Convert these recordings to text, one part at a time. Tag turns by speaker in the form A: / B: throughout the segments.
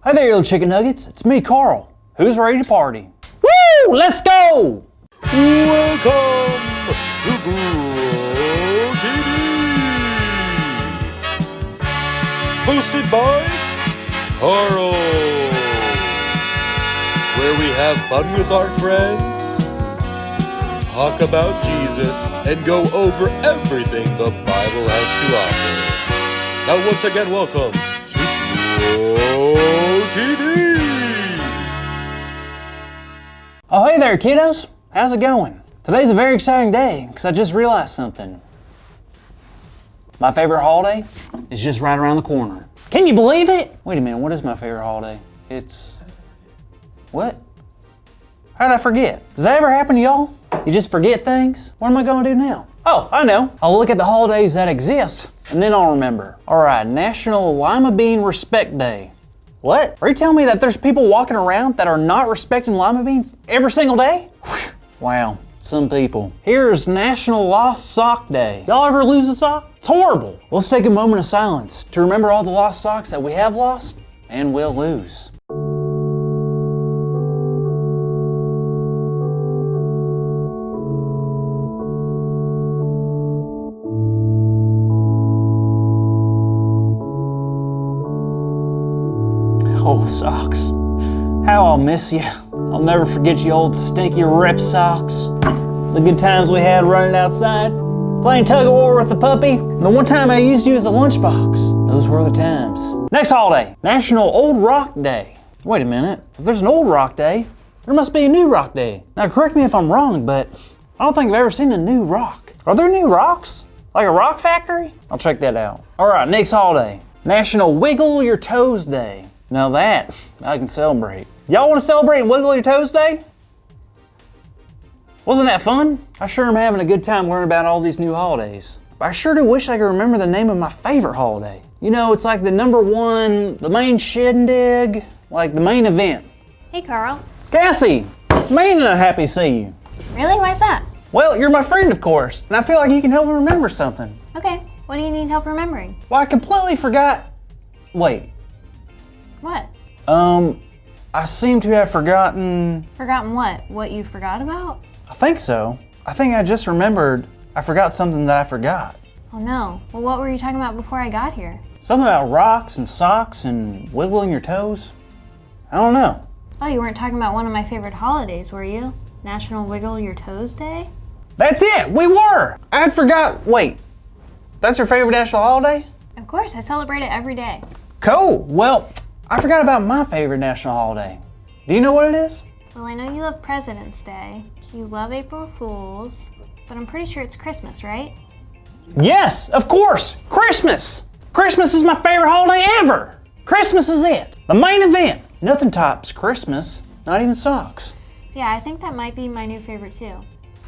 A: Hi there, you little chicken nuggets. It's me, Carl. Who's ready to party? Woo! Let's go!
B: Welcome to Grow TV! Hosted by Carl, where we have fun with our friends, talk about Jesus, and go over everything the Bible has to offer. Now once again, welcome to Grow TV!
A: Oh, hey there, kiddos. How's it going? Today's a very exciting day because I just realized something. My favorite holiday is just right around the corner. Can you believe it? Wait a minute, what is my favorite holiday? It's... what? How did I forget? Does that ever happen to y'all? You just forget things? What am I gonna do now? Oh, I know. I'll look at the holidays that exist and then I'll remember. All right, National Lima Bean Respect Day. What? Are you telling me that there's people walking around that are not respecting lima beans every single day? Wow, some people. Here's National Lost Sock Day. Y'all ever lose a sock? It's horrible. Let's take a moment of silence to remember all the lost socks that we have lost and will lose. Oh, socks. How I'll miss you. I'll never forget you old stinky rip socks. The good times we had running outside, playing tug of war with the puppy, and the one time I used you as a lunchbox. Those were the times. Next holiday, National Old Rock Day. Wait a minute, if there's an Old Rock Day, there must be a New Rock Day. Now correct me if I'm wrong, but I don't think I've ever seen a new rock. Are there new rocks? Like a rock factory? I'll check that out. All right, next holiday, National Wiggle Your Toes Day. Now that I can celebrate. Y'all want to celebrate and wiggle your toes day? Wasn't that fun? I sure am having a good time learning about all these new holidays. But I sure do wish I could remember the name of my favorite holiday. You know, it's like the number one, the main shindig, like the main event.
C: Hey, Carl.
A: Cassie, man, I'm happy to see you.
C: Really? Why's that?
A: Well, you're my friend, of course, and I feel like you can help me remember something.
C: Okay, what do you need help remembering?
A: Well, I completely forgot. Wait.
C: What?
A: I seem to have forgotten...
C: Forgotten what? What you forgot about?
A: I think so. I think I just remembered I forgot something that I forgot.
C: Oh no. Well, what were you talking about before I got here?
A: Something about rocks and socks and wiggling your toes. I don't know.
C: Oh, you weren't talking about one of my favorite holidays, were you? National Wiggle Your Toes Day?
A: That's it! We were! I had forgot... Wait. That's your favorite national holiday?
C: Of course, I celebrate it every day.
A: Cool. Well, I forgot about my favorite national holiday. Do you know what it is?
C: Well, I know you love President's Day, you love April Fools, but I'm pretty sure it's Christmas, right?
A: Yes, of course! Christmas! Christmas is my favorite holiday ever! Christmas is it. The main event. Nothing tops Christmas, not even socks.
C: Yeah, I think that might be my new favorite too.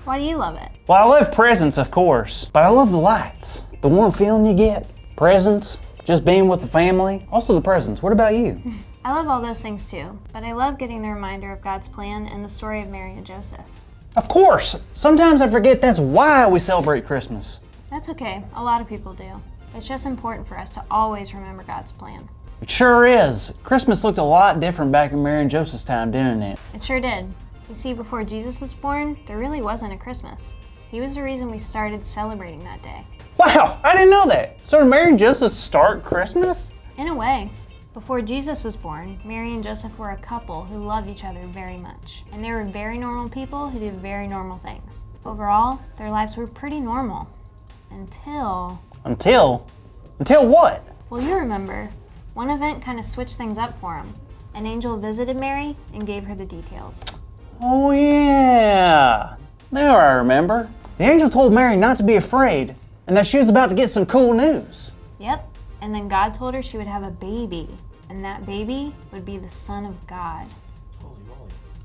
C: Why do you love it?
A: Well, I love presents, of course, but I love the lights. The warm feeling you get. Presents, just being with the family. Also the presents. What about you?
C: I love all those things too, but I love getting the reminder of God's plan and the story of Mary and Joseph.
A: Of course! Sometimes I forget that's why we celebrate Christmas.
C: That's okay, a lot of people do. It's just important for us to always remember God's plan.
A: It sure is. Christmas looked a lot different back in Mary and Joseph's time, didn't it?
C: It sure did. You see, before Jesus was born, there really wasn't a Christmas. He was the reason we started celebrating that day.
A: Wow, I didn't know that. So did Mary and Joseph start Christmas?
C: In a way. Before Jesus was born, Mary and Joseph were a couple who loved each other very much. And they were very normal people who did very normal things. Overall, their lives were pretty normal. Until
A: what?
C: Well, you remember, one event kind of switched things up for them. An angel visited Mary and gave her the details.
A: Oh yeah, now I remember. The angel told Mary not to be afraid and that she was about to get some cool news.
C: Yep, and then God told her she would have a baby, and that baby would be the Son of God.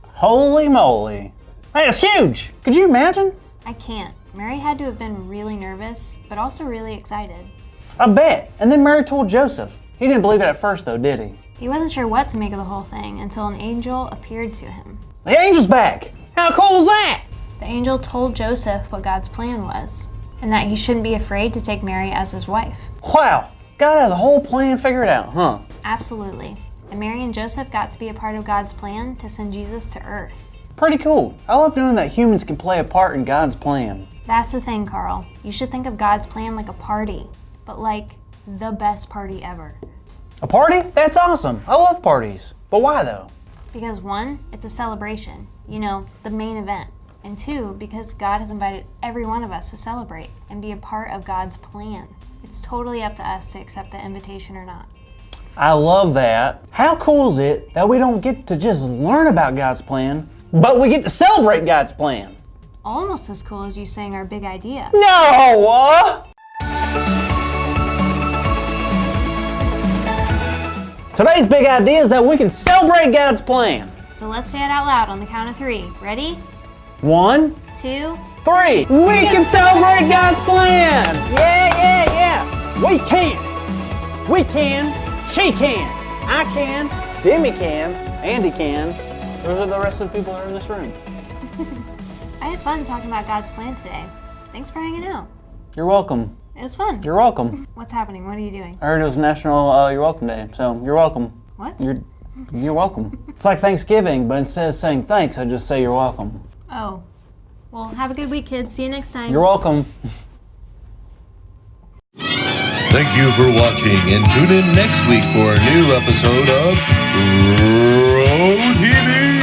A: Holy moly. That is huge. Could you imagine?
C: I can't. Mary had to have been really nervous, but also really excited.
A: I bet. And then Mary told Joseph. He didn't believe it at first though, did he?
C: He wasn't sure what to make of the whole thing until an angel appeared to him.
A: The angel's back! How cool is that?
C: The angel told Joseph what God's plan was, and that he shouldn't be afraid to take Mary as his wife.
A: Wow, God has a whole plan figured out, huh?
C: Absolutely. And Mary and Joseph got to be a part of God's plan to send Jesus to earth.
A: Pretty cool. I love knowing that humans can play a part in God's plan.
C: That's the thing, Carl. You should think of God's plan like a party, but like the best party ever.
A: A party? That's awesome. I love parties. But why though?
C: Because 1, it's a celebration, the main event. And 2, because God has invited every one of us to celebrate and be a part of God's plan. It's totally up to us to accept the invitation or not.
A: I love that. How cool is it that we don't get to just learn about God's plan, but we get to celebrate God's plan?
C: Almost as cool as you saying our big idea.
A: No! Today's big idea is that we can celebrate God's plan.
C: So let's say it out loud on the count of 3. Ready?
A: 1,
C: 2,
A: 3. We can celebrate God's plan! Yeah! We can! We can! She can! I can! Demi can! Andy can! Those are the rest of the people that are in this room.
C: I had fun talking about God's plan today. Thanks for hanging out.
A: You're welcome.
C: It was fun.
A: You're welcome.
C: What's happening? What are you doing?
A: I heard it was National You're Welcome Day, so you're welcome.
C: What?
A: You're welcome. It's like Thanksgiving, but instead of saying thanks, I just say you're welcome.
C: Oh. Well, have a good week, kids. See you next time.
A: You're welcome.
B: Thank you for watching, and tune in next week for a new episode of Pro TV.